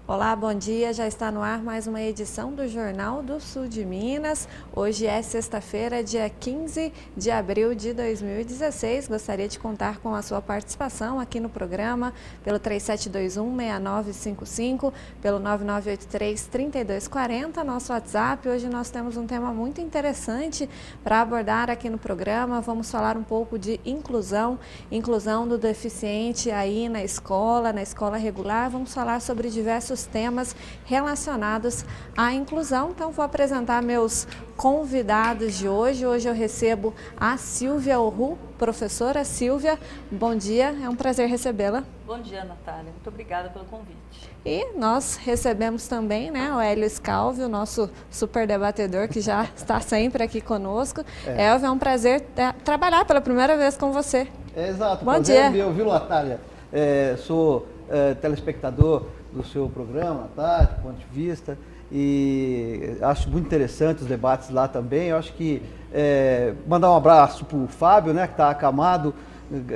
Olá, bom dia. Já está no ar mais uma edição do Jornal do Sul de Minas. Hoje é sexta-feira, dia 15 de abril de 2016. Gostaria de contar com a sua participação aqui no programa pelo 3721-6955, pelo 9983-3240, nosso WhatsApp. Hoje nós temos um tema muito interessante para abordar aqui no programa. Vamos falar um pouco de inclusão do deficiente aí na escola regular. Vamos falar sobre diversos temas relacionados à inclusão. Então, vou apresentar meus convidados de hoje. Hoje eu recebo a Silvia Orru. Professora Silvia, bom dia, é um prazer recebê-la. Bom dia, Natália, muito obrigada pelo convite. E nós recebemos também, o Hélio Scalvi, o nosso super debatedor, que já está sempre aqui conosco. Hélio, é um prazer trabalhar pela primeira vez com você. Exato, bom dia. Meu, viu, Natália? Sou telespectador do seu programa, tá? Do ponto de vista, e acho muito interessante os debates lá também. Eu acho que mandar um abraço para o Fábio, né, que está acamado,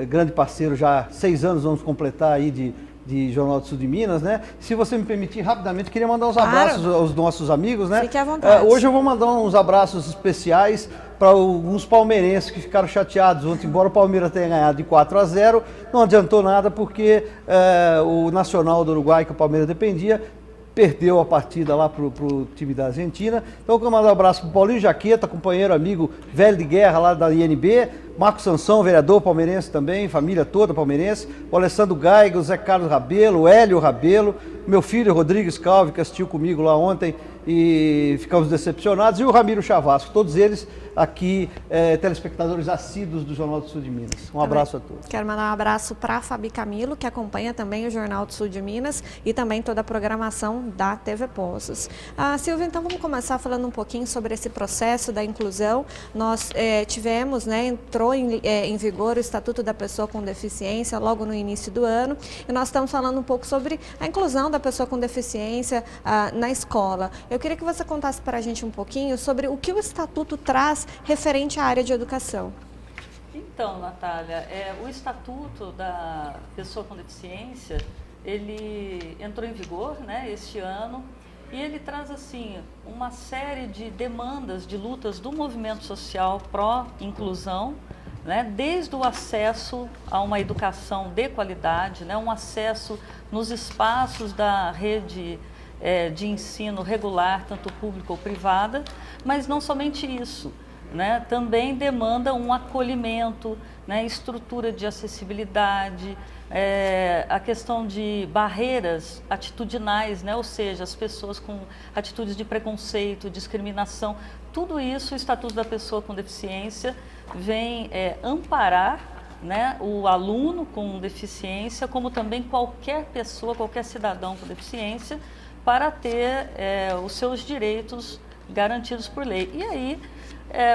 grande parceiro, já há 6 anos vamos completar aí de Jornal do Sul de Minas, né? Se você me permitir, rapidamente, queria mandar uns abraços aos nossos amigos, né? Fique à vontade. Hoje eu vou mandar uns abraços especiais para alguns palmeirenses que ficaram chateados ontem, embora o Palmeiras tenha ganhado de 4-0, não adiantou nada porque o Nacional do Uruguai, que o Palmeiras dependia, perdeu a partida lá pro time da Argentina. Então eu quero mandar um abraço pro Paulinho Jaqueta, companheiro, amigo, velho de guerra lá da INB, Marco Sansão, vereador palmeirense também, família toda palmeirense, o Alessandro Gaiga, o Zé Carlos Rabelo, o Hélio Rabelo, meu filho Rodrigues Calvi, que assistiu comigo lá ontem e ficamos decepcionados, e o Ramiro Chavasco, todos eles aqui, telespectadores assíduos do Jornal do Sul de Minas. Um abraço a todos. Quero mandar um abraço para a Fabi Camilo, que acompanha também o Jornal do Sul de Minas e também toda a programação da TV Poços. Silvia, então vamos começar falando um pouquinho sobre esse processo da inclusão. Nós tivemos, entrou em vigor o Estatuto da Pessoa com Deficiência logo no início do ano, e nós estamos falando um pouco sobre a inclusão da pessoa com deficiência na escola. Eu queria que você contasse para a gente um pouquinho sobre o que o Estatuto traz referente à área de educação. Então, Natália, o Estatuto da Pessoa com Deficiência, ele entrou em vigor, este ano, e ele traz assim uma série de demandas, de lutas do movimento social pró-inclusão, desde o acesso a uma educação de qualidade, um acesso nos espaços da rede de ensino regular, tanto pública ou privada, mas não somente isso. Também demanda um acolhimento, estrutura de acessibilidade, a questão de barreiras atitudinais, ou seja, as pessoas com atitudes de preconceito, discriminação, tudo isso o Estatuto da Pessoa com Deficiência vem amparar o aluno com deficiência, como também qualquer pessoa, qualquer cidadão com deficiência, para ter os seus direitos garantidos por lei. E aí,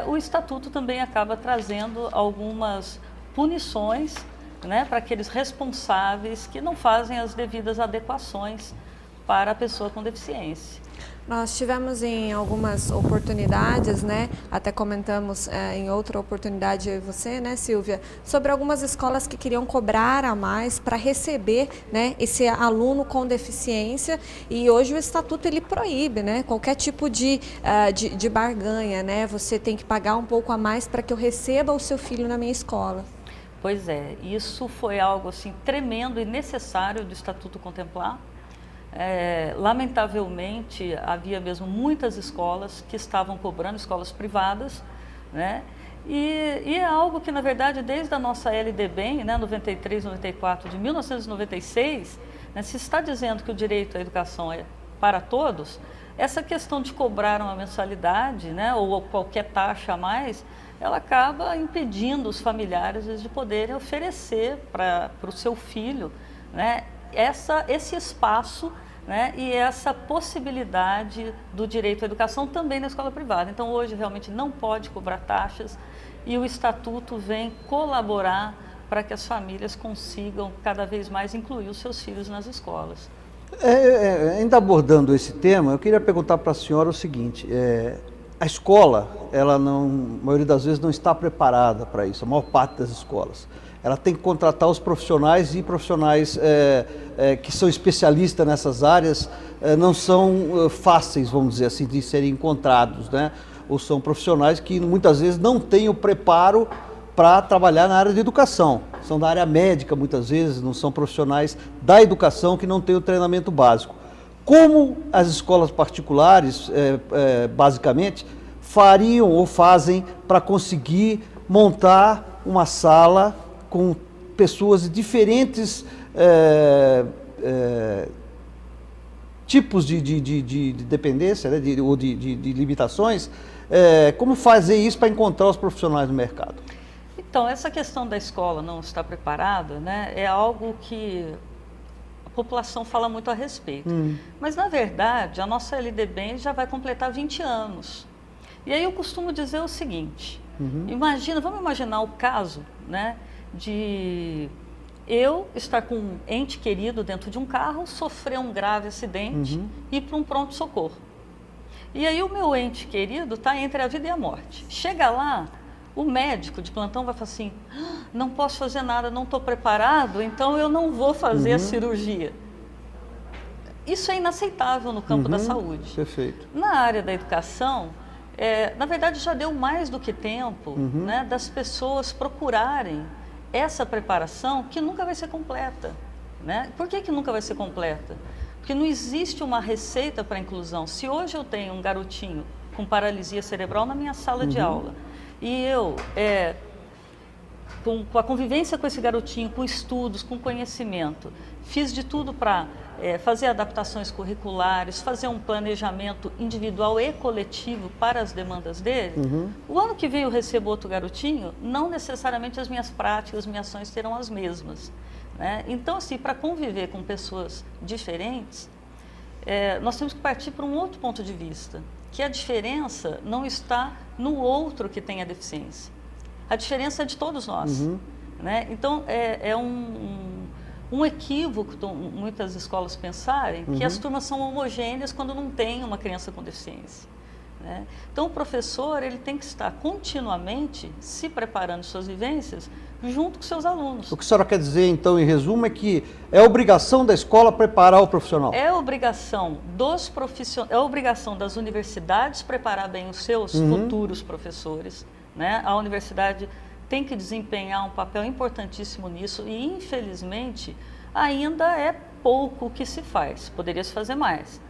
o Estatuto também acaba trazendo algumas punições para aqueles responsáveis que não fazem as devidas adequações para a pessoa com deficiência. Nós tivemos em algumas oportunidades, até comentamos em outra oportunidade eu e você, Silvia, sobre algumas escolas que queriam cobrar a mais para receber esse aluno com deficiência, e hoje o Estatuto ele proíbe qualquer tipo de barganha, você tem que pagar um pouco a mais para que eu receba o seu filho na minha escola. Pois é, isso foi algo assim tremendo e necessário do Estatuto contemplar. Lamentavelmente, havia mesmo muitas escolas que estavam cobrando, escolas privadas, e é algo que, na verdade, desde a nossa LDB, 93, 94, de 1996, se está dizendo que o direito à educação é para todos, essa questão de cobrar uma mensalidade, ou qualquer taxa a mais, ela acaba impedindo os familiares de poderem oferecer para o seu filho, esse espaço, e essa possibilidade do direito à educação também na escola privada. Então, hoje, realmente não pode cobrar taxas, e o Estatuto vem colaborar para que as famílias consigam cada vez mais incluir os seus filhos nas escolas. Ainda abordando esse tema, eu queria perguntar para a senhora o seguinte: a escola, ela não, a maioria das vezes não está preparada para isso, a maior parte das escolas. ela tem que contratar os profissionais e profissionais que são especialistas nessas áreas não são fáceis, vamos dizer assim, de serem encontrados, né? Ou são profissionais que muitas vezes não têm o preparo para trabalhar na área de educação. São da área médica muitas vezes, não são profissionais da educação que não têm o treinamento básico. Como as escolas particulares, basicamente, fariam ou fazem para conseguir montar uma sala com pessoas de diferentes tipos de dependência, né, ou de limitações, como fazer isso para encontrar os profissionais no mercado? Então, essa questão da escola não estar preparada, né, é algo que a população fala muito a respeito. Mas, na verdade, a nossa LDB já vai completar 20 anos. E aí eu costumo dizer o seguinte, vamos imaginar o caso, né, de eu estar com um ente querido dentro de um carro, sofrer um grave acidente e ir para um pronto-socorro. E aí o meu ente querido está entre a vida e a morte. Chega lá, o médico de plantão vai falar assim, não posso fazer nada, não estou preparado, então eu não vou fazer a cirurgia. Isso é inaceitável no campo da saúde. Perfeito. Na área da educação, na verdade já deu mais do que tempo, né, das pessoas procurarem essa preparação que nunca vai ser completa, né? Por que nunca vai ser completa? Porque não existe uma receita para a inclusão. Se hoje eu tenho um garotinho com paralisia cerebral na minha sala de aula e eu, com a convivência com esse garotinho, com estudos, com conhecimento, fiz de tudo para fazer adaptações curriculares, fazer um planejamento individual e coletivo para as demandas dele, o ano que vem eu recebo outro garotinho, não necessariamente as minhas práticas, as minhas ações serão as mesmas, né? Então, assim, para conviver com pessoas diferentes, nós temos que partir para um outro ponto de vista, que a diferença não está no outro que tem a deficiência. A diferença é de todos nós, né? Então, é um equívoco, muitas escolas pensarem, que as turmas são homogêneas quando não tem uma criança com deficiência, né? Então, o professor ele tem que estar continuamente se preparando suas vivências junto com seus alunos. O que a senhora quer dizer, então, em resumo, é que é obrigação da escola preparar o profissional? É obrigação dos profissionais, é obrigação das universidades preparar bem os seus futuros professores, né? A universidade tem que desempenhar um papel importantíssimo nisso e, infelizmente, ainda é pouco o que se faz, poderia se fazer mais.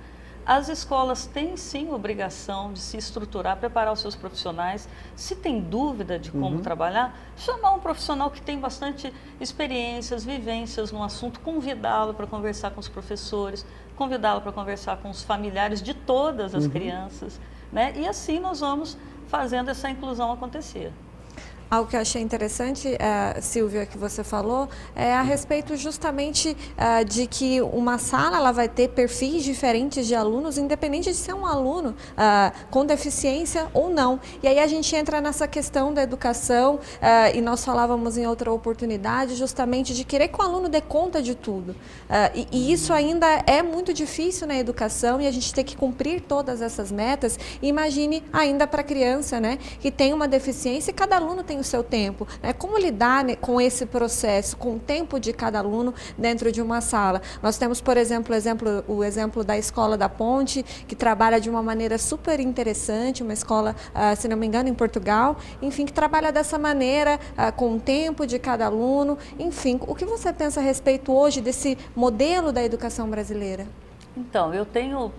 As escolas têm, sim, obrigação de se estruturar, preparar os seus profissionais. Se tem dúvida de como trabalhar, chamar um profissional que tem bastante experiências, vivências no assunto, convidá-lo para conversar com os professores, convidá-lo para conversar com os familiares de todas as crianças, né? E assim nós vamos fazendo essa inclusão acontecer. Algo que eu achei interessante, Silvia, que você falou, é a respeito justamente de que uma sala ela vai ter perfis diferentes de alunos, independente de ser um aluno com deficiência ou não. E aí a gente entra nessa questão da educação, e nós falávamos em outra oportunidade, justamente de querer que o aluno dê conta de tudo. E isso ainda é muito difícil na educação e a gente tem que cumprir todas essas metas. E imagine ainda para a criança, né, que tem uma deficiência e cada aluno tem o seu tempo, né? Como lidar, né, com esse processo, com o tempo de cada aluno dentro de uma sala. Nós temos, por exemplo, o exemplo da Escola da Ponte, que trabalha de uma maneira super interessante, uma escola, se não me engano, em Portugal, enfim, que trabalha dessa maneira, com o tempo de cada aluno. Enfim, o que você pensa a respeito hoje desse modelo da educação brasileira? Então, eu tenho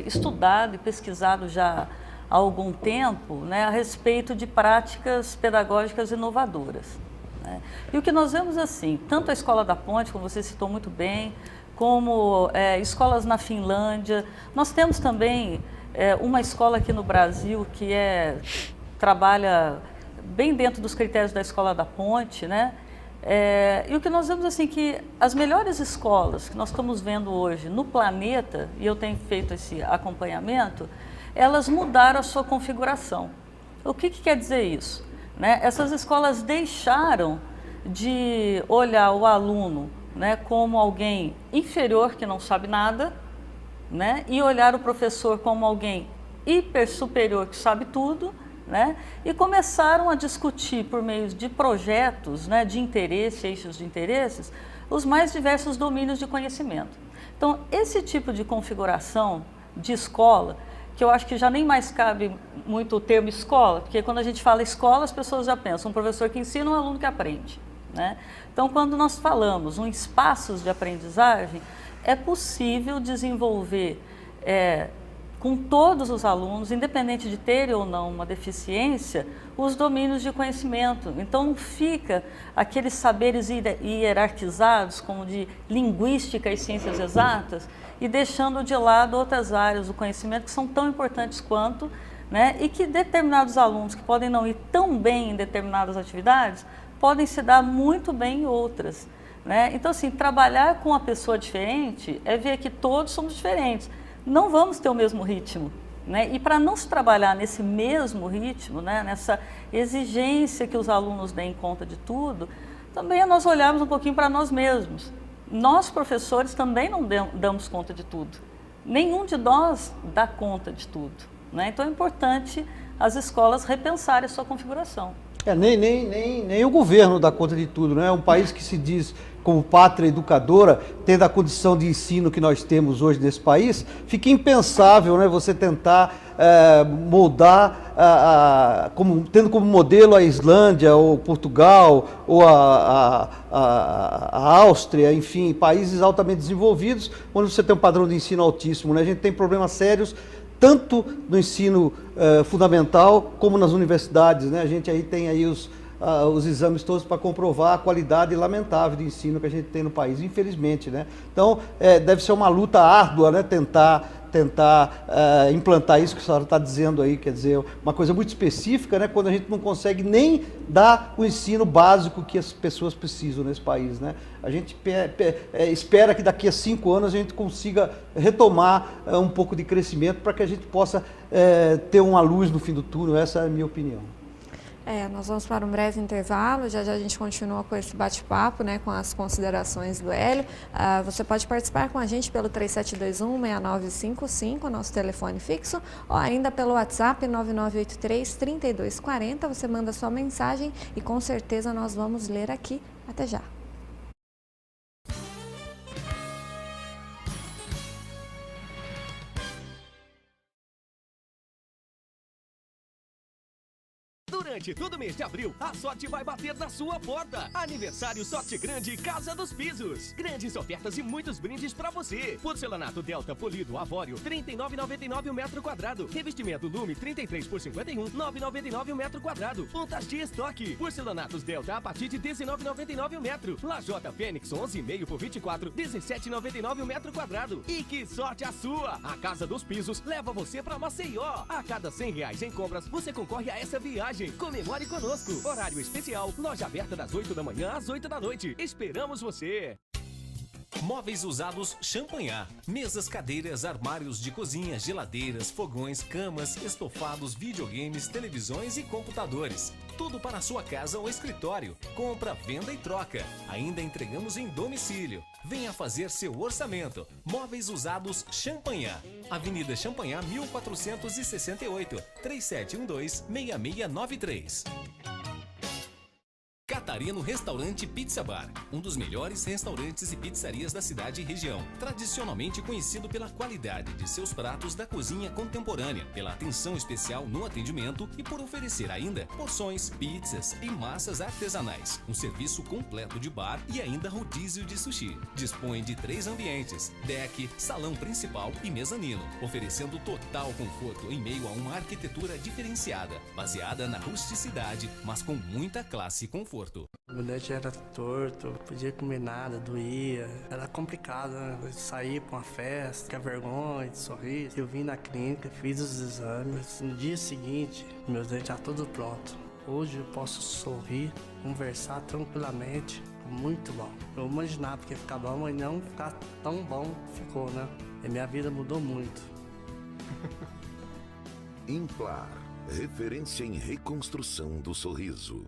estudado e pesquisado já há algum tempo, né, a respeito de práticas pedagógicas inovadoras, né? E o que nós vemos assim, tanto a Escola da Ponte, como você citou muito bem, como escolas na Finlândia, nós temos também uma escola aqui no Brasil que trabalha bem dentro dos critérios da Escola da Ponte, né? E o que nós vemos assim que as melhores escolas que nós estamos vendo hoje no planeta, e eu tenho feito esse acompanhamento, elas mudaram a sua configuração. O que quer dizer isso? Né? Essas escolas deixaram de olhar o aluno, né, como alguém inferior que não sabe nada, né, e olhar o professor como alguém hiper superior que sabe tudo, né? E começaram a discutir por meio de projetos, né, de interesse, eixos de interesses, os mais diversos domínios de conhecimento. Então, esse tipo de configuração de escola, que eu acho que já nem mais cabe muito o termo escola, porque quando a gente fala escola, as pessoas já pensam um professor que ensina, um aluno que aprende, né? Então, quando nós falamos em espaços de aprendizagem, é possível desenvolver com todos os alunos, independente de terem ou não uma deficiência, os domínios de conhecimento. Então não fica aqueles saberes hierarquizados, como de linguística e ciências exatas, e deixando de lado outras áreas do conhecimento que são tão importantes quanto, né, e que determinados alunos que podem não ir tão bem em determinadas atividades, podem se dar muito bem em outras, né? Então, assim, trabalhar com a pessoa diferente é ver que todos somos diferentes. Não vamos ter o mesmo ritmo, né? E para não se trabalhar nesse mesmo ritmo, né, nessa exigência que os alunos deem conta de tudo, também é nós olharmos um pouquinho para nós mesmos. Nós, professores, também não damos conta de tudo. Nenhum de nós dá conta de tudo, né? Então é importante as escolas repensarem a sua configuração. Nem o governo dá conta de tudo, né? Um país que se diz como pátria educadora, tendo a condição de ensino que nós temos hoje nesse país, fica impensável, né, você tentar moldar, tendo como modelo a Islândia, ou Portugal, ou a Áustria, enfim, países altamente desenvolvidos, onde você tem um padrão de ensino altíssimo, né? A gente tem problemas sérios tanto no ensino fundamental como nas universidades, né? A gente aí tem aí os exames todos para comprovar a qualidade lamentável de ensino que a gente tem no país, infelizmente, né? Então, deve ser uma luta árdua, né? Tentar implantar isso que a senhora está dizendo aí, quer dizer, uma coisa muito específica, né? Quando a gente não consegue nem dar o ensino básico que as pessoas precisam nesse país, né? A gente espera que daqui a 5 anos a gente consiga retomar um pouco de crescimento para que a gente possa ter uma luz no fim do túnel. Essa é a minha opinião. Nós vamos para um breve intervalo, já a gente continua com esse bate-papo, né, com as considerações do Hélio. Você pode participar com a gente pelo 3721-6955, nosso telefone fixo, ou ainda pelo WhatsApp 9983-3240. Você manda sua mensagem e com certeza nós vamos ler aqui. Até já. Durante todo mês de abril, a sorte vai bater na sua porta. Aniversário Sorte Grande Casa dos Pisos. Grandes ofertas e muitos brindes pra você. Porcelanato Delta polido Avório, R$ 39,99 o metro quadrado. Revestimento Lume 33 por 51, R$ 9,99 o metro quadrado. Pontas de estoque. Porcelanatos Delta a partir de R$ 19,99 o metro. Lajota Fênix 11,5 por 24, R$ 17,99 o metro quadrado. E que sorte a sua! A Casa dos Pisos leva você pra Maceió. A cada R$ 100 em compras, você concorre a essa viagem. Comemore conosco. Horário especial. Loja aberta das 8 da manhã às 8 da noite. Esperamos você. Móveis usados Champanhar. Mesas, cadeiras, armários de cozinha, geladeiras, fogões, camas, estofados, videogames, televisões e computadores. Tudo para a sua casa ou escritório. Compra, venda e troca. Ainda entregamos em domicílio. Venha fazer seu orçamento. Móveis usados Champanhar. Avenida Champanhar 1468, 3712-6693. Catarino Restaurante Pizza Bar, um dos melhores restaurantes e pizzarias da cidade e região. Tradicionalmente conhecido pela qualidade de seus pratos da cozinha contemporânea, pela atenção especial no atendimento e por oferecer ainda porções, pizzas e massas artesanais. Um serviço completo de bar e ainda rodízio de sushi. Dispõe de 3 ambientes, deck, salão principal e mezanino, oferecendo total conforto em meio a uma arquitetura diferenciada, baseada na rusticidade, mas com muita classe e conforto. Meu dente era torto, não podia comer nada, doía. Era complicado, né? Eu saía pra uma festa, tinha vergonha de sorrir. Eu vim na clínica, fiz os exames. No dia seguinte, meus dentes já tudo pronto. Hoje eu posso sorrir, conversar tranquilamente. Muito bom. Eu imaginava que ia ficar bom, mas não ficar tão bom ficou, né? E minha vida mudou muito. Implar, referência em reconstrução do sorriso.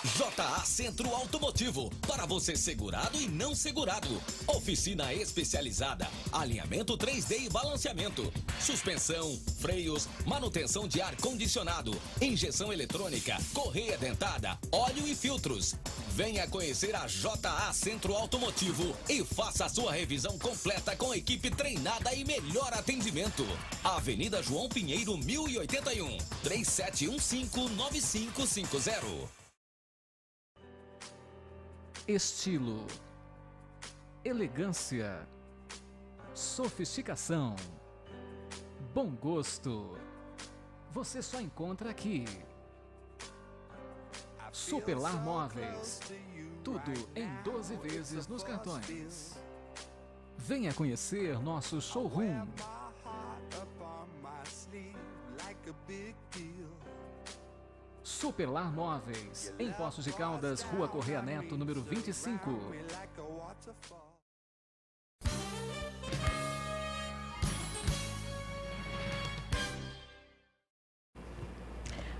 JA Centro Automotivo, para você segurado e não segurado. Oficina especializada, alinhamento 3D e balanceamento, suspensão, freios, manutenção de ar-condicionado, injeção eletrônica, correia dentada, óleo e filtros. Venha conhecer a JA Centro Automotivo e faça a sua revisão completa com equipe treinada e melhor atendimento. Avenida João Pinheiro, 1081, 3715-9550. Estilo, elegância, sofisticação, bom gosto. Você só encontra aqui. Superlar Móveis. Tudo em 12 vezes nos cartões. Venha conhecer nosso showroom. Superlar Móveis, em Poços de Caldas, Rua Correia Neto, número 25.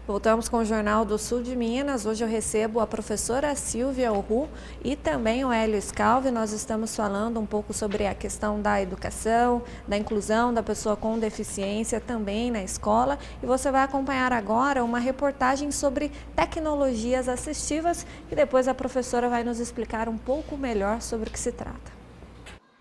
Voltamos com o Jornal do Sul de Minas. Hoje eu recebo a professora Silvia Orru e também o Hélio Scalvi. Nós estamos falando um pouco sobre a questão da educação, da inclusão da pessoa com deficiência também na escola. E você vai acompanhar agora uma reportagem sobre tecnologias assistivas e depois a professora vai nos explicar um pouco melhor sobre o que se trata.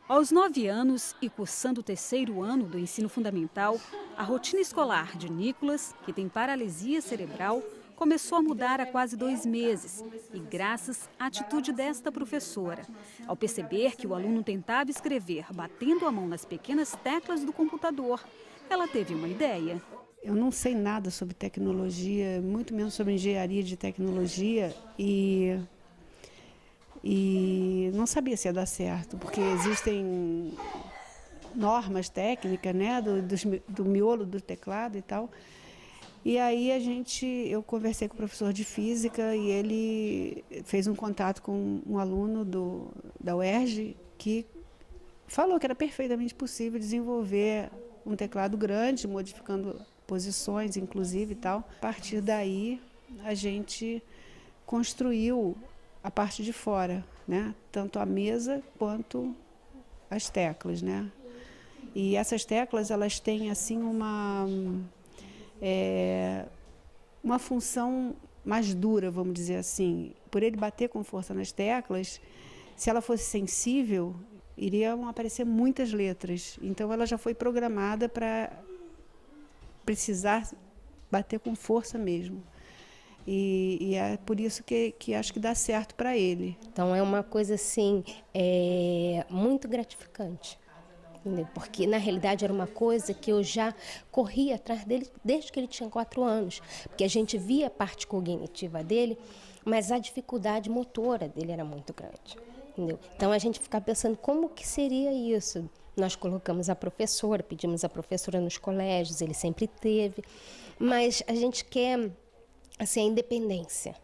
Aos 9 anos e cursando o 3º ano do ensino fundamental, a rotina escolar de Nicolas, que tem paralisia cerebral, começou a mudar há quase 2 meses e graças à atitude desta professora. Ao perceber que o aluno tentava escrever batendo a mão nas pequenas teclas do computador, ela teve uma ideia. Eu não sei nada sobre tecnologia, muito menos sobre engenharia de tecnologia e não sabia se ia dar certo, porque existem normas técnicas, né, do miolo do teclado e tal. E aí eu conversei com o professor de física e ele fez um contato com um aluno da UERJ que falou que era perfeitamente possível desenvolver um teclado grande, modificando posições, inclusive e tal. A partir daí, a gente construiu a parte de fora, né? Tanto a mesa quanto as teclas, né? E essas teclas, elas têm assim uma função mais dura, vamos dizer assim. Por ele bater com força nas teclas, se ela fosse sensível, iriam aparecer muitas letras. Então ela já foi programada para precisar bater com força mesmo. E é por isso que acho que dá certo para ele. Então é uma coisa assim, muito gratificante, entendeu? Porque na realidade era uma coisa que eu já corria atrás dele desde que ele tinha 4 anos, porque a gente via a parte cognitiva dele, mas a dificuldade motora dele era muito grande, entendeu? Então a gente ficava pensando como que seria isso. Nós colocamos a professora, pedimos a professora nos colégios, ele sempre teve, mas a gente quer assim, a independência.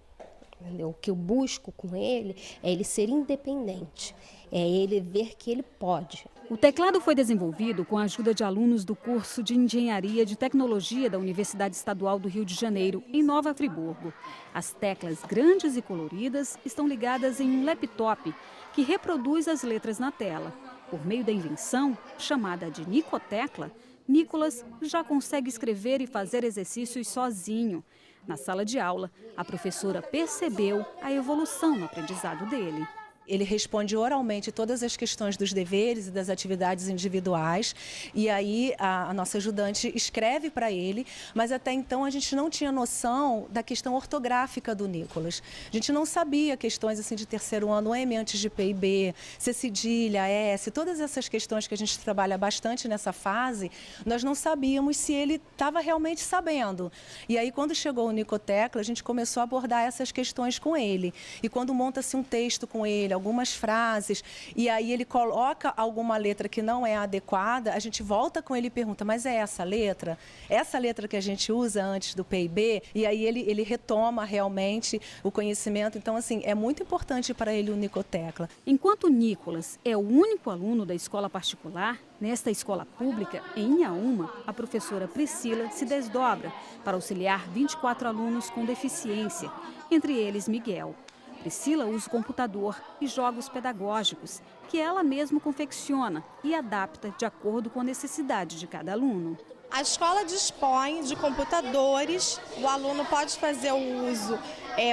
Entendeu? O que eu busco com ele é ele ser independente, é ele ver que ele pode. O teclado foi desenvolvido com a ajuda de alunos do curso de Engenharia de Tecnologia da Universidade Estadual do Rio de Janeiro, em Nova Friburgo. As teclas grandes e coloridas estão ligadas em um laptop que reproduz as letras na tela. Por meio da invenção, chamada de Nicotecla, Nicolas já consegue escrever e fazer exercícios sozinho. Na sala de aula, a professora percebeu a evolução no aprendizado dele. Ele responde oralmente todas as questões dos deveres e das atividades individuais e aí a nossa ajudante escreve para ele, mas até então a gente não tinha noção da questão ortográfica do Nicolas. A gente não sabia questões assim de 3º ano, M antes de P e B, C cedilha, S, todas essas questões que a gente trabalha bastante nessa fase, nós não sabíamos se ele estava realmente sabendo. E aí quando chegou o Nicotecla, a gente começou a abordar essas questões com ele. E quando monta-se um texto com ele, algumas frases, e aí ele coloca alguma letra que não é adequada, a gente volta com ele e pergunta, mas é essa letra? Essa letra que a gente usa antes do PIB? E aí ele retoma realmente o conhecimento. Então, assim, é muito importante para ele o Nicotecla. Enquanto Nicolas é o único aluno da escola particular, nesta escola pública, em Inhaúma, a professora Priscila se desdobra para auxiliar 24 alunos com deficiência, entre eles Miguel. Priscila usa o computador e jogos pedagógicos, que ela mesma confecciona e adapta de acordo com a necessidade de cada aluno. A escola dispõe de computadores, o aluno pode fazer o uso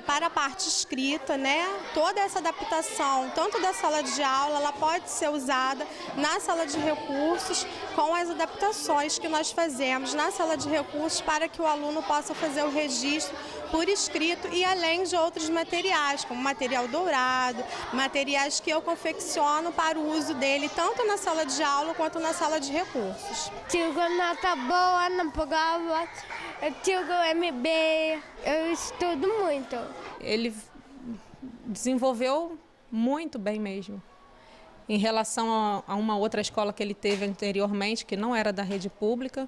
para a parte escrita, né? Toda essa adaptação, tanto da sala de aula, ela pode ser usada na sala de recursos, com as adaptações que nós fazemos na sala de recursos para que o aluno possa fazer o registro por escrito e além de outros materiais, como material dourado, materiais que eu confecciono para o uso dele, tanto na sala de aula quanto na sala de recursos. Tive nota boa na prova, eu tive MB, eu estudo muito. Ele desenvolveu muito bem mesmo. Em relação a uma outra escola que ele teve anteriormente, que não era da rede pública,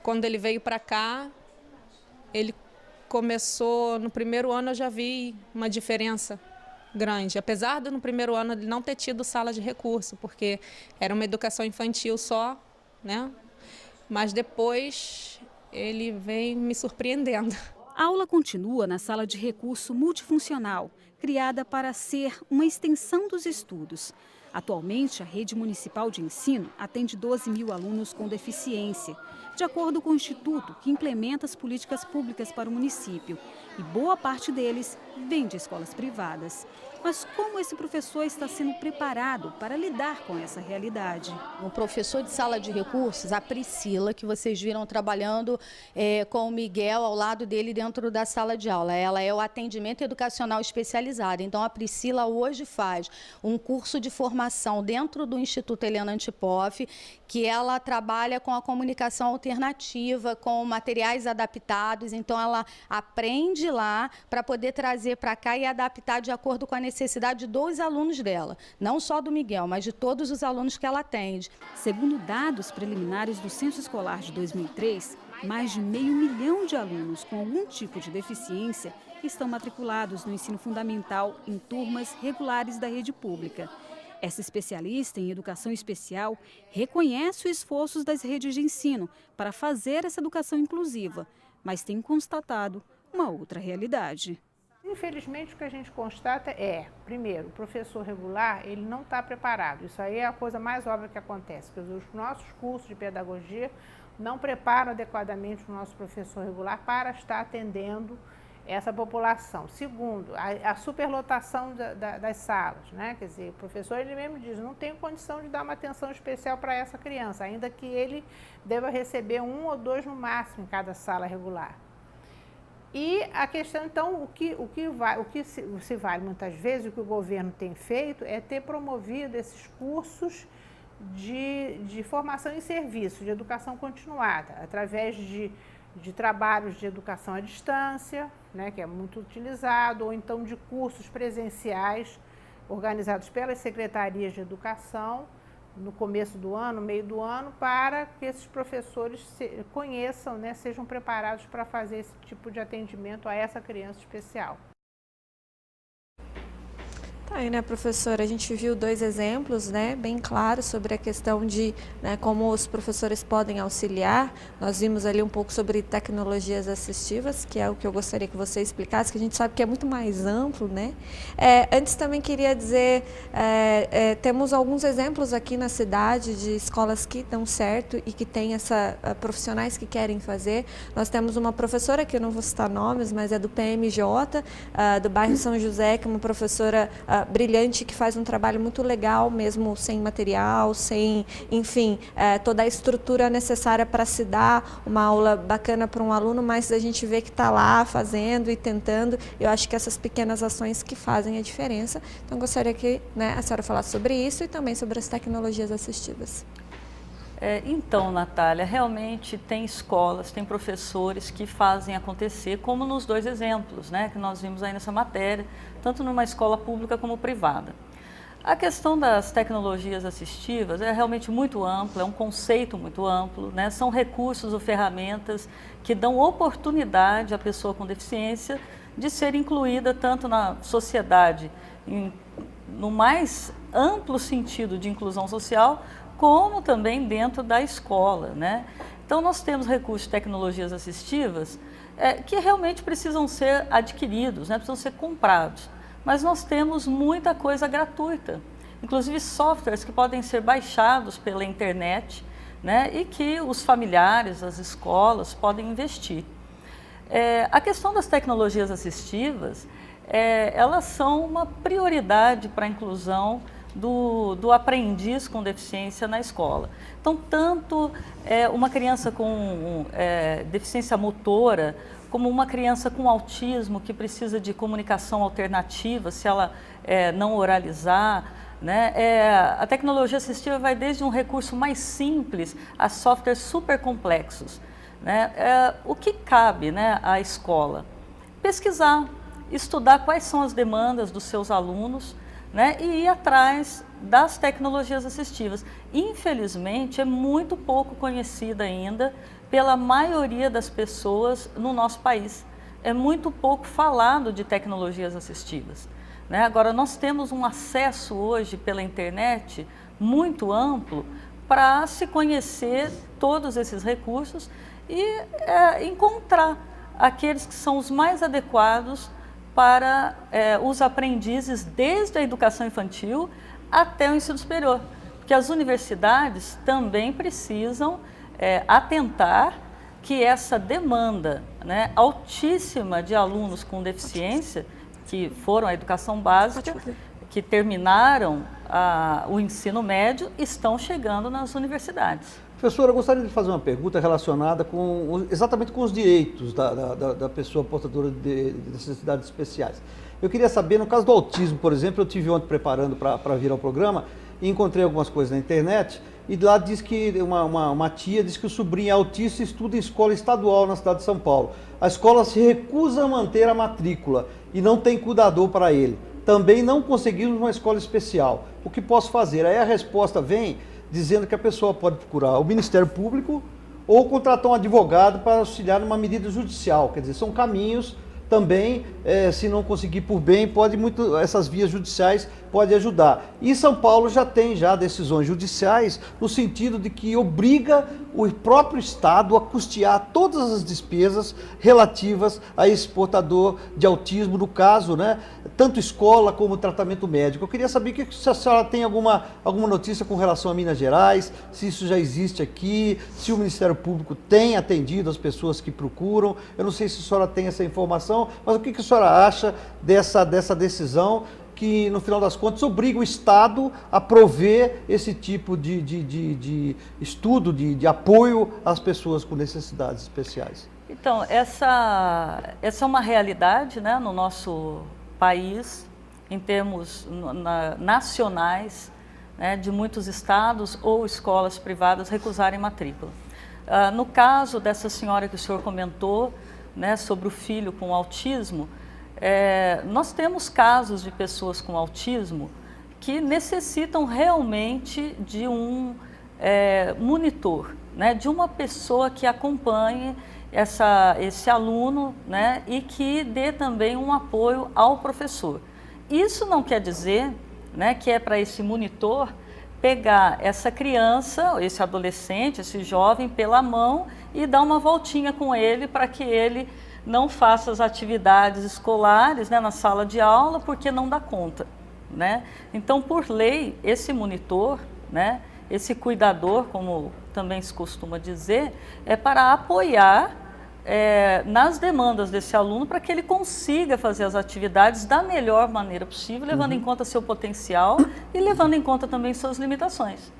quando ele veio para cá, ele começou, no primeiro ano eu já vi uma diferença grande, apesar de no primeiro ano ele não ter tido sala de recurso, porque era uma educação infantil só, né? Mas depois ele vem me surpreendendo. A aula continua na sala de recurso multifuncional, criada para ser uma extensão dos estudos. Atualmente, a rede municipal de ensino atende 12 mil alunos com deficiência, de acordo com o Instituto, que implementa as políticas públicas para o município. E boa parte deles vem de escolas privadas. Mas como esse professor está sendo preparado para lidar com essa realidade? O professor de sala de recursos, a Priscila, que vocês viram trabalhando com o Miguel ao lado dele dentro da sala de aula. Ela é o atendimento educacional especializado. Então, a Priscila hoje faz um curso de formação dentro do Instituto Helena Antipoff, que ela trabalha com a comunicação alternativa, com materiais adaptados. Então, ela aprende lá para poder trazer para cá e adaptar de acordo com a necessidade dos alunos dela, não só do Miguel, mas de todos os alunos que ela atende. Segundo dados preliminares do Censo Escolar de 2003, mais de 500 mil de alunos com algum tipo de deficiência estão matriculados no ensino fundamental em turmas regulares da rede pública. Essa especialista em educação especial reconhece os esforços das redes de ensino para fazer essa educação inclusiva, mas tem constatado uma outra realidade. Infelizmente, o que a gente constata primeiro, o professor regular, ele não está preparado. Isso aí é a coisa mais óbvia que acontece, porque os nossos cursos de pedagogia não preparam adequadamente o nosso professor regular para estar atendendo essa população. Segundo, a superlotação das salas, né? Quer dizer, o professor ele mesmo diz, não tem condição de dar uma atenção especial para essa criança, ainda que ele deva receber 1 ou 2 no máximo em cada sala regular. E a questão, então, o que se vale muitas vezes, o que o governo tem feito é ter promovido esses cursos de formação em serviço, de educação continuada, através de trabalhos de educação à distância, né, que é muito utilizado, ou então de cursos presenciais organizados pelas secretarias de educação, no começo do ano, meio do ano, para que esses professores conheçam, né, sejam preparados para fazer esse tipo de atendimento a essa criança especial. Tá aí, né, professora? A gente viu 2 exemplos, né, bem claros sobre a questão de, né, como os professores podem auxiliar. Nós vimos ali um pouco sobre tecnologias assistivas, que é o que eu gostaria que você explicasse, que a gente sabe que é muito mais amplo, né? Antes também queria dizer, temos alguns exemplos aqui na cidade de escolas que dão certo e que têm profissionais que querem fazer. Nós temos uma professora, que eu não vou citar nomes, mas é do PMJ, do bairro São José, que é uma professora brilhante, que faz um trabalho muito legal, mesmo sem material, sem, enfim, toda a estrutura necessária para se dar uma aula bacana para um aluno, mas a gente vê que está lá fazendo e tentando. Eu acho que essas pequenas ações que fazem a diferença. Então, gostaria que, né, a senhora falasse sobre isso e também sobre as tecnologias assistivas. Então, Natália, realmente tem escolas, tem professores que fazem acontecer, como nos 2 exemplos, né, que nós vimos aí nessa matéria, tanto numa escola pública como privada. A questão das tecnologias assistivas é realmente muito ampla, é um conceito muito amplo, né? São recursos ou ferramentas que dão oportunidade à pessoa com deficiência de ser incluída tanto na sociedade, no mais amplo sentido de inclusão social, como também dentro da escola, né? Então nós temos recursos de tecnologias assistivas que realmente precisam ser adquiridos, né? Precisam ser comprados. Mas nós temos muita coisa gratuita, inclusive softwares que podem ser baixados pela internet, né, e que os familiares, as escolas podem investir. A questão das tecnologias assistivas, elas são uma prioridade para a inclusão do aprendiz com deficiência na escola. Então, tanto uma criança com deficiência motora, como uma criança com autismo que precisa de comunicação alternativa, se ela não oralizar, né? A tecnologia assistiva vai desde um recurso mais simples a softwares super complexos, né? O que cabe, né, à escola? Pesquisar, estudar quais são as demandas dos seus alunos, né, e ir atrás das tecnologias assistivas. Infelizmente, é muito pouco conhecida ainda pela maioria das pessoas no nosso país. É muito pouco falado de tecnologias assistivas, né? Agora, nós temos um acesso hoje pela internet muito amplo para se conhecer todos esses recursos e encontrar aqueles que são os mais adequados para os aprendizes desde a educação infantil até o ensino superior. Porque as universidades também precisam atentar que essa demanda, né, altíssima de alunos com deficiência, que foram à educação básica, que terminaram o ensino médio, estão chegando nas universidades. Professora, eu gostaria de fazer uma pergunta relacionada exatamente com os direitos da pessoa portadora de necessidades especiais. Eu queria saber, no caso do autismo, por exemplo, eu estive ontem preparando para vir ao programa e encontrei algumas coisas na internet e lá diz que uma tia diz que o sobrinho é autista e estuda em escola estadual na cidade de São Paulo. A escola se recusa a manter a matrícula e não tem cuidador para ele. Também não conseguimos uma escola especial. O que posso fazer? Aí a resposta vem dizendo que a pessoa pode procurar o Ministério Público ou contratar um advogado para auxiliar numa medida judicial. Quer dizer, são caminhos também, se não conseguir por bem, essas vias judiciais podem ajudar. E São Paulo já tem decisões judiciais no sentido de que obriga o próprio Estado a custear todas as despesas relativas a esse portador de autismo, no caso, né, tanto escola como tratamento médico. Eu queria saber se a senhora tem alguma notícia com relação a Minas Gerais, se isso já existe aqui, se o Ministério Público tem atendido as pessoas que procuram. Eu não sei se a senhora tem essa informação, mas o que a senhora acha dessa decisão que, no final das contas, obriga o Estado a prover esse tipo de estudo, de apoio às pessoas com necessidades especiais? Então, essa é uma realidade, né, no nosso país, em termos nacionais, né, de muitos estados ou escolas privadas recusarem matrícula. No caso dessa senhora que o senhor comentou, né, sobre o filho com autismo, nós temos casos de pessoas com autismo que necessitam realmente de um monitor, né, de uma pessoa que acompanhe esse aluno, né, e que dê também um apoio ao professor. Isso não quer dizer, né, que é para esse monitor pegar essa criança, esse adolescente, esse jovem pela mão e dar uma voltinha com ele para que ele não faça as atividades escolares, né, na sala de aula, porque não dá conta, né? Então, por lei, esse monitor, né, esse cuidador, como também se costuma dizer, é para apoiar nas demandas desse aluno para que ele consiga fazer as atividades da melhor maneira possível, levando em conta seu potencial e levando em conta também suas limitações.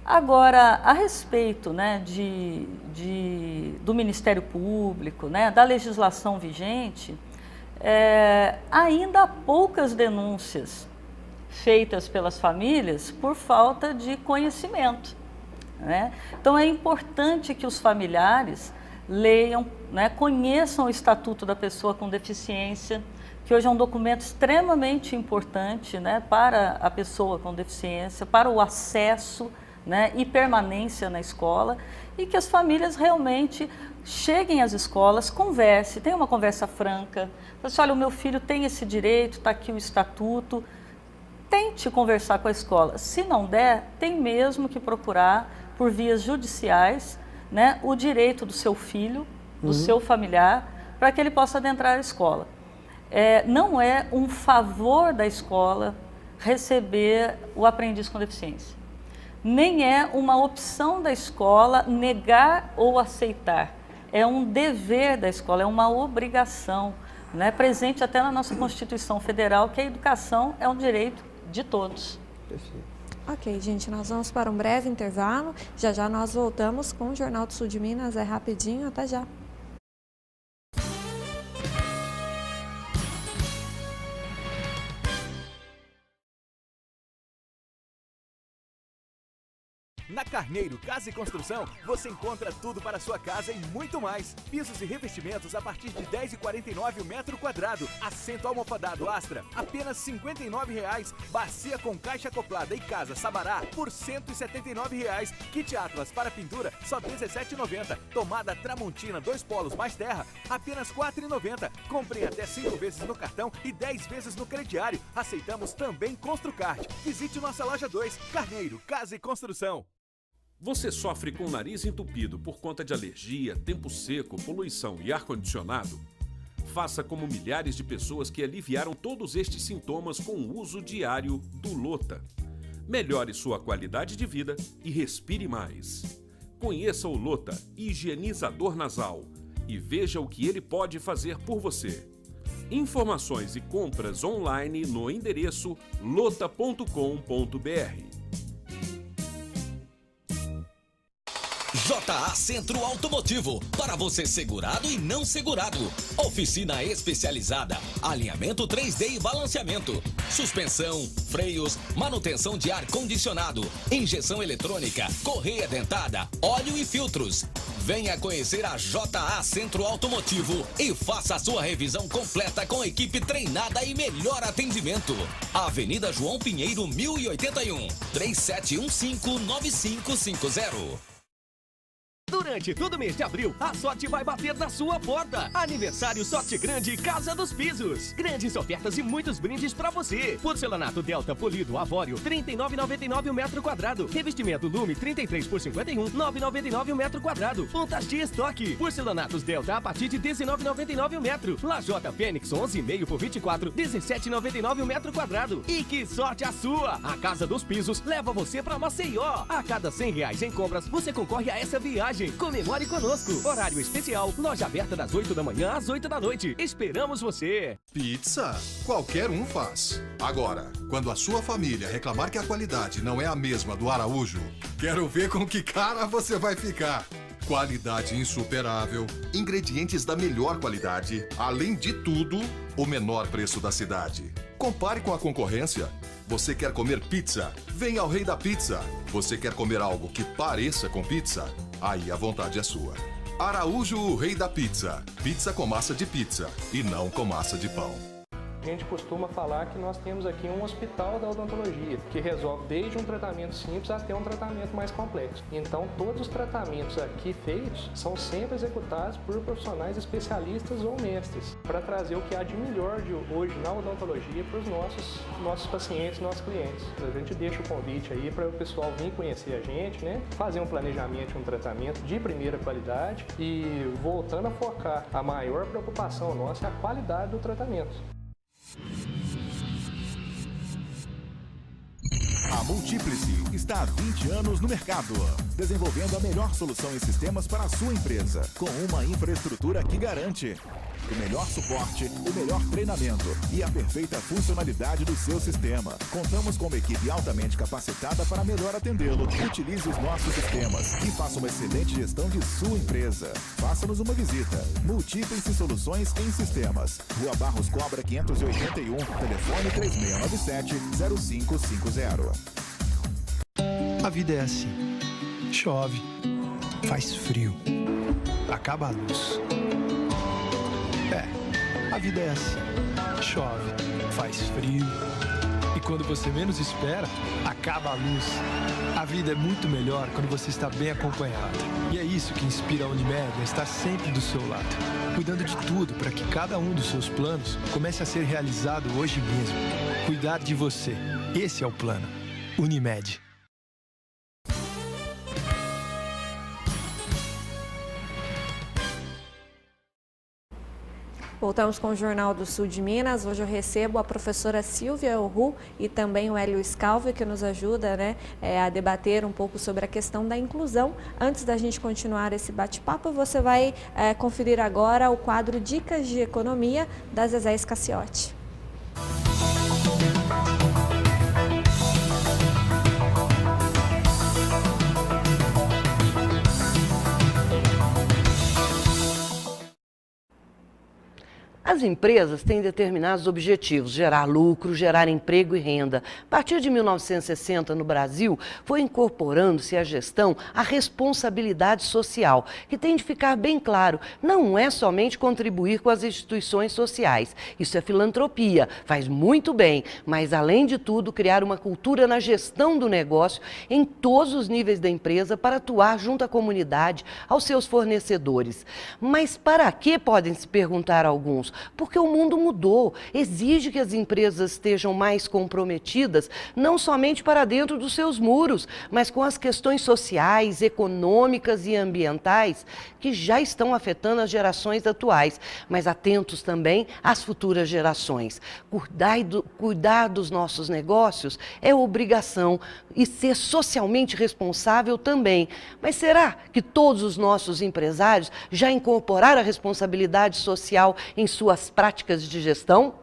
Agora, a respeito, né, do Ministério Público, né, da legislação vigente, ainda há poucas denúncias feitas pelas famílias por falta de conhecimento, né? Então, é importante que os familiares leiam, né, conheçam o Estatuto da Pessoa com Deficiência, que hoje é um documento extremamente importante, né, para a pessoa com deficiência, para o acesso, né, e permanência na escola, e que as famílias realmente cheguem às escolas, conversem, tenham uma conversa franca. Assim, olha, o meu filho tem esse direito, está aqui o estatuto. Tente conversar com a escola. Se não der, tem mesmo que procurar, por vias judiciais, né, o direito do seu filho, do seu familiar, para que ele possa adentrar a escola. Não é um favor da escola receber o aprendiz com deficiência. Nem é uma opção da escola negar ou aceitar. É um dever da escola, é uma obrigação, né, presente até na nossa Constituição Federal, que a educação é um direito de todos. Ok, gente, nós vamos para um breve intervalo. Já já nós voltamos com o Jornal do Sul de Minas. É rapidinho, até já. Na Carneiro Casa e Construção, você encontra tudo para a sua casa e muito mais. Pisos e revestimentos a partir de R$ 10,49 o metro quadrado. Assento almofadado Astra, apenas R$ 59,00. Bacia com caixa acoplada e casa Sabará, por R$ 179,00. Kit Atlas para pintura, só R$ 17,90. Tomada Tramontina 2 polos mais terra, apenas R$ 4,90. Comprem até 5 vezes no cartão e 10 vezes no crediário. Aceitamos também Construcard. Visite nossa loja 2, Carneiro Casa e Construção. Você sofre com o nariz entupido por conta de alergia, tempo seco, poluição e ar-condicionado? Faça como milhares de pessoas que aliviaram todos estes sintomas com o uso diário do Lota. Melhore sua qualidade de vida e respire mais. Conheça o Lota, higienizador nasal, e veja o que ele pode fazer por você. Informações e compras online no endereço lota.com.br. JA Centro Automotivo, para você segurado e não segurado. Oficina especializada, alinhamento 3D e balanceamento, suspensão, freios, manutenção de ar-condicionado, injeção eletrônica, correia dentada, óleo e filtros. Venha conhecer a JA Centro Automotivo e faça a sua revisão completa com equipe treinada e melhor atendimento. Avenida João Pinheiro, 1081, 3715-9550. Durante todo mês de abril, a sorte vai bater na sua porta. Aniversário Sorte Grande Casa dos Pisos. Grandes ofertas e muitos brindes pra você. Porcelanato Delta polido Avório, R$ 39,99 o metro quadrado. Revestimento Lume 33 por 51, R$ 9,99 o metro quadrado. Pontas de estoque. Porcelanatos Delta a partir de R$ 19,99 o metro. Lajota Fênix 11,5 por 24, R$ 17,99 o metro quadrado. E que sorte a sua! A Casa dos Pisos leva você pra Maceió. A cada R$ 100 em compras, você concorre a essa viagem. Comemore conosco. Horário especial. Loja aberta das 8 da manhã às 8 da noite. Esperamos você. Pizza, qualquer um faz. Agora, quando a sua família reclamar que a qualidade não é a mesma do Araújo, quero ver com que cara você vai ficar. Qualidade insuperável, ingredientes da melhor qualidade, além de tudo, o menor preço da cidade. Compare com a concorrência. Você quer comer pizza? Venha ao Rei da Pizza. Você quer comer algo que pareça com pizza? Aí a vontade é sua. Araújo, o Rei da Pizza. Pizza com massa de pizza e não com massa de pão. A gente costuma falar que nós temos aqui um hospital da odontologia, que resolve desde um tratamento simples até um tratamento mais complexo. Então, todos os tratamentos aqui feitos são sempre executados por profissionais especialistas ou mestres, para trazer o que há de melhor de hoje na odontologia para os nossos pacientes, nossos clientes. A gente deixa o convite aí para o pessoal vir conhecer a gente, né? Fazer um planejamento de um tratamento de primeira qualidade e voltando a focar, a maior preocupação nossa é a qualidade do tratamento. A Multiplice está há 20 anos no mercado, desenvolvendo a melhor solução em sistemas para a sua empresa, com uma infraestrutura que garante o melhor suporte, o melhor treinamento e a perfeita funcionalidade do seu sistema. Contamos com uma equipe altamente capacitada para melhor atendê-lo. Utilize os nossos sistemas e faça uma excelente gestão de sua empresa. Faça-nos uma visita. Multiplice Soluções em Sistemas. Rua Barros Cobra 581, telefone 3697-0550. A vida é assim. Chove, faz frio, acaba a luz. A vida é assim. chove, faz frio. E quando você menos espera, acaba a luz. A vida é muito melhor quando você está bem acompanhado. E é isso que inspira a Unimed a estar sempre do seu lado, cuidando de tudo para que cada um dos seus planos comece a ser realizado hoje mesmo. Cuidar de você. Esse é o plano. Unimed. Voltamos com o Jornal do Sul de Minas. Hoje eu recebo a professora Silvia Elru e também o Hélio Scalvi, que nos ajuda, né, a debater um pouco sobre a questão da inclusão. Antes da gente continuar esse bate-papo, você vai conferir agora o quadro Dicas de Economia da Zezé Scaciotti. As empresas têm determinados objetivos: gerar lucro, gerar emprego e renda. A partir de 1960, no Brasil, foi incorporando-se à gestão a responsabilidade social, que tem de ficar bem claro, não é somente contribuir com as instituições sociais. Isso é filantropia, faz muito bem, mas, além de tudo, criar uma cultura na gestão do negócio em todos os níveis da empresa para atuar junto à comunidade, aos seus fornecedores. Mas para que, podem se perguntar alguns? Porque o mundo mudou, exige que as empresas estejam mais comprometidas, não somente para dentro dos seus muros, mas com as questões sociais, econômicas e ambientais que já estão afetando as gerações atuais, mas atentos também às futuras gerações. Cuidar dos nossos negócios é obrigação e ser socialmente responsável também. Mas será que todos os nossos empresários já incorporaram a responsabilidade social em suas práticas de gestão?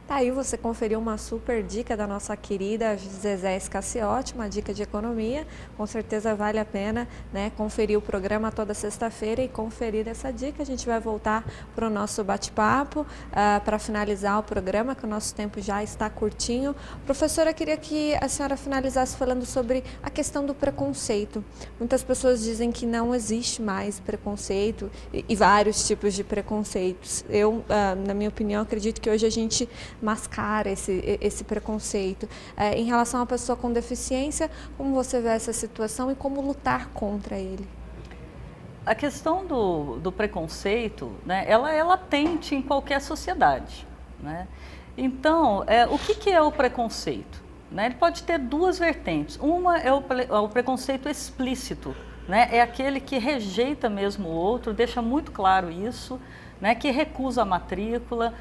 Tá aí, você conferiu uma super dica da nossa querida Zezé Scaciotti, uma dica de economia. Com certeza vale a pena, né, conferir o programa toda sexta-feira e conferir essa dica. A gente vai voltar para o nosso bate-papo, para finalizar o programa, que o nosso tempo já está curtinho. Professora, eu queria que a senhora finalizasse falando sobre a questão do preconceito. Muitas pessoas dizem que não existe mais preconceito e vários tipos de preconceitos. Eu, na minha opinião, acredito que hoje a gente mascara esse preconceito. Em relação à pessoa com deficiência, como você vê essa situação e como lutar contra ele? A questão do preconceito, né, ela é latente em qualquer sociedade, né? Então, o que é o preconceito? Né? Ele pode ter duas vertentes. Uma é o preconceito explícito, né? É aquele que rejeita mesmo o outro, deixa muito claro isso, né? Que recusa a matrícula,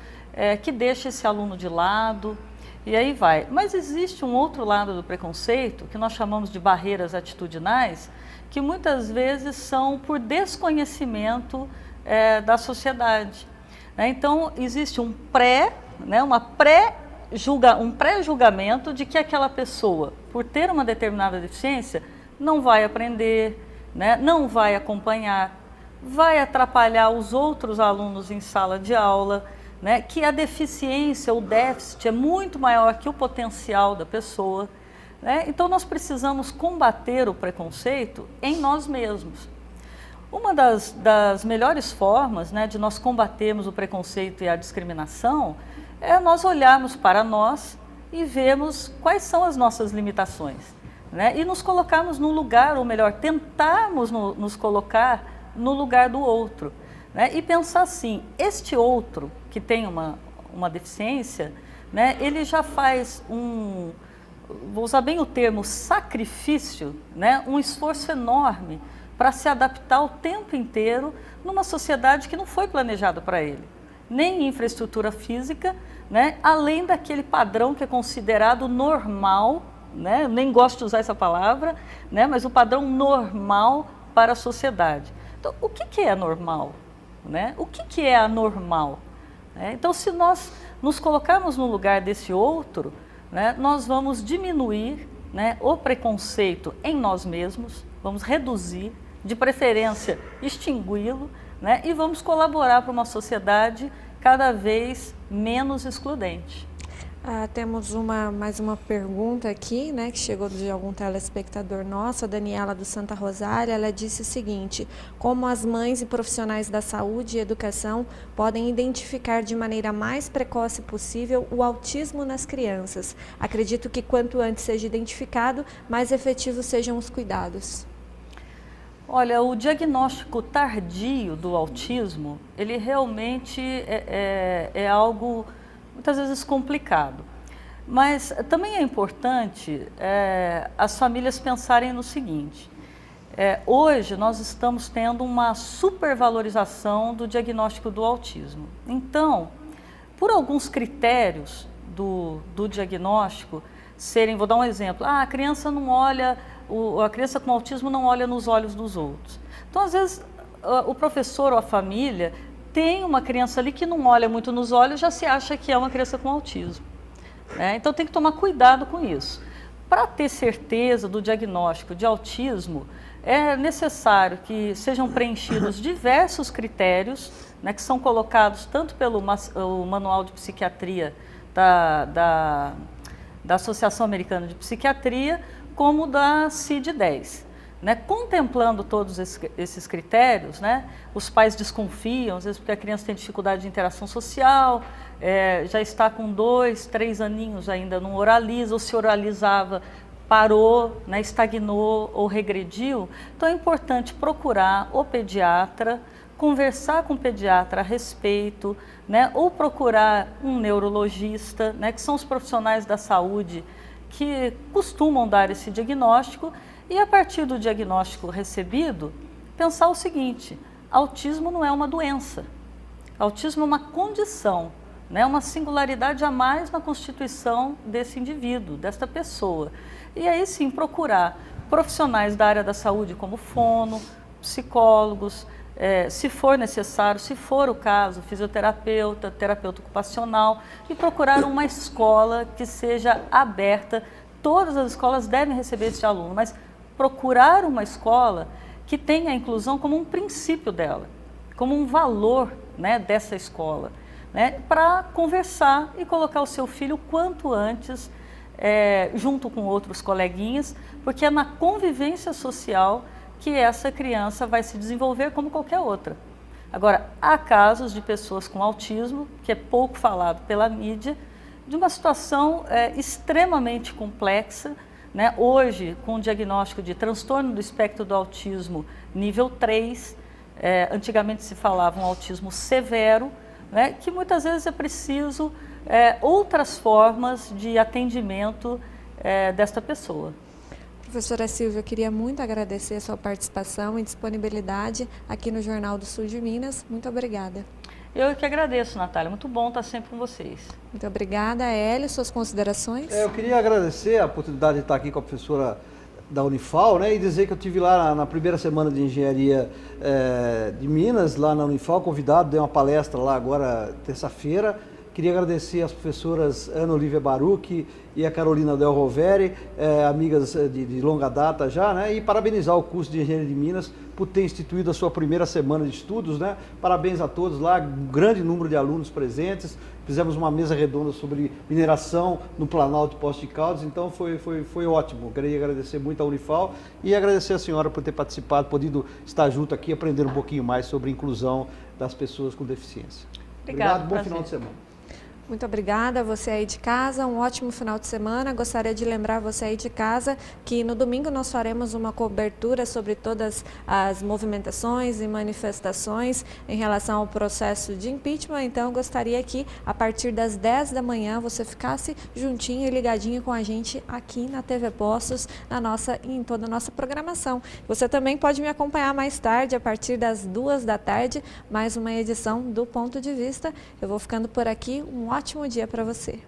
que deixa esse aluno de lado, e aí vai. Mas existe um outro lado do preconceito, que nós chamamos de barreiras atitudinais, que muitas vezes são por desconhecimento da sociedade. Né? Então, existe um pré-julgamento de que aquela pessoa, por ter uma determinada deficiência, não vai aprender, né? Não vai acompanhar, vai atrapalhar os outros alunos em sala de aula, né, que a deficiência, o déficit é muito maior que o potencial da pessoa. Né? Então, nós precisamos combater o preconceito em nós mesmos. Uma das melhores formas, né, de nós combatermos o preconceito e a discriminação é nós olharmos para nós e vermos quais são as nossas limitações. Né? E nos colocarmos no lugar, ou melhor, tentarmos nos colocar no lugar do outro. Né? E pensar assim, este outro que tem uma deficiência, né, ele já faz vou usar bem o termo, sacrifício, né, um esforço enorme para se adaptar o tempo inteiro numa sociedade que não foi planejada para ele. Nem infraestrutura física, né, além daquele padrão que é considerado normal, né, eu nem gosto de usar essa palavra, né, mas o padrão normal para a sociedade. Então, o que é normal? Né? O que é anormal? Então, se nós nos colocarmos no lugar desse outro, né, nós vamos diminuir, né, o preconceito em nós mesmos, vamos reduzir, de preferência extingui-lo, né, e vamos colaborar para uma sociedade cada vez menos excludente. Temos mais uma pergunta aqui, né, que chegou de algum telespectador nosso, a Daniela do Santa Rosária. Ela disse o seguinte: como as mães e profissionais da saúde e educação podem identificar de maneira mais precoce possível o autismo nas crianças? Acredito que quanto antes seja identificado, mais efetivos sejam os cuidados. Olha, o diagnóstico tardio do autismo, ele realmente é algo muitas vezes complicado. Mas também é importante as famílias pensarem no seguinte: hoje nós estamos tendo uma supervalorização do diagnóstico do autismo. Então, por alguns critérios do diagnóstico serem, vou dar um exemplo, a criança não olha, a criança com autismo não olha nos olhos dos outros. Então, às vezes, o professor ou a família tem uma criança ali que não olha muito nos olhos, já se acha que é uma criança com autismo. Então tem que tomar cuidado com isso. Para ter certeza do diagnóstico de autismo, é necessário que sejam preenchidos diversos critérios, que são colocados tanto pelo Manual de Psiquiatria da Associação Americana de Psiquiatria, como da CID-10. Contemplando todos esses critérios, os pais desconfiam, às vezes porque a criança tem dificuldade de interação social, já está com 2, 3 aninhos, ainda não oraliza, ou se oralizava, parou, estagnou ou regrediu. Então é importante procurar o pediatra, conversar com o pediatra a respeito, ou procurar um neurologista, que são os profissionais da saúde que costumam dar esse diagnóstico. E a partir do diagnóstico recebido, pensar o seguinte: autismo não é uma doença, autismo é uma condição, uma singularidade a mais na constituição desse indivíduo, desta pessoa. E aí sim procurar profissionais da área da saúde como fono, psicólogos, se for necessário, se for o caso, fisioterapeuta, terapeuta ocupacional, e procurar uma escola que seja aberta. Todas as escolas devem receber esse aluno, mas procurar uma escola que tenha a inclusão como um princípio dela, como um valor dessa escola, para conversar e colocar o seu filho o quanto antes junto com outros coleguinhas, porque é na convivência social que essa criança vai se desenvolver como qualquer outra. Agora, há casos de pessoas com autismo, que é pouco falado pela mídia, de uma situação extremamente complexa, hoje com o diagnóstico de transtorno do espectro do autismo nível 3, antigamente se falava um autismo severo, que muitas vezes é preciso outras formas de atendimento desta pessoa. Professora Silvia, eu queria muito agradecer a sua participação e disponibilidade aqui no Jornal do Sul de Minas. Muito obrigada. Eu que agradeço, Natália. Muito bom estar sempre com vocês. Muito obrigada. Hélio, suas considerações? Eu queria agradecer a oportunidade de estar aqui com a professora da Unifal, e dizer que eu estive lá na primeira semana de engenharia de Minas, lá na Unifal, convidado, dei uma palestra lá agora, terça-feira. Queria agradecer às professoras Ana Olivia Baruch e a Carolina Del Roveri, amigas de longa data já, e parabenizar o curso de Engenharia de Minas por ter instituído a sua primeira semana de estudos, Parabéns a todos lá, um grande número de alunos presentes. Fizemos uma mesa redonda sobre mineração no Planalto de Poços de Caldas, então foi ótimo. Queria agradecer muito a Unifal e agradecer a senhora por ter participado, podido estar junto aqui, aprender um pouquinho mais sobre a inclusão das pessoas com deficiência. Obrigado, bom final de semana. Muito obrigada a você aí de casa, um ótimo final de semana. Gostaria de lembrar você aí de casa que no domingo nós faremos uma cobertura sobre todas as movimentações e manifestações em relação ao processo de impeachment. Então, eu gostaria que a partir das 10 da manhã você ficasse juntinho e ligadinho com a gente aqui na TV Poços, em toda a nossa programação. Você também pode me acompanhar mais tarde, a partir das 2 da tarde, mais uma edição do Ponto de Vista. Eu vou ficando por aqui. Um ótimo dia para você.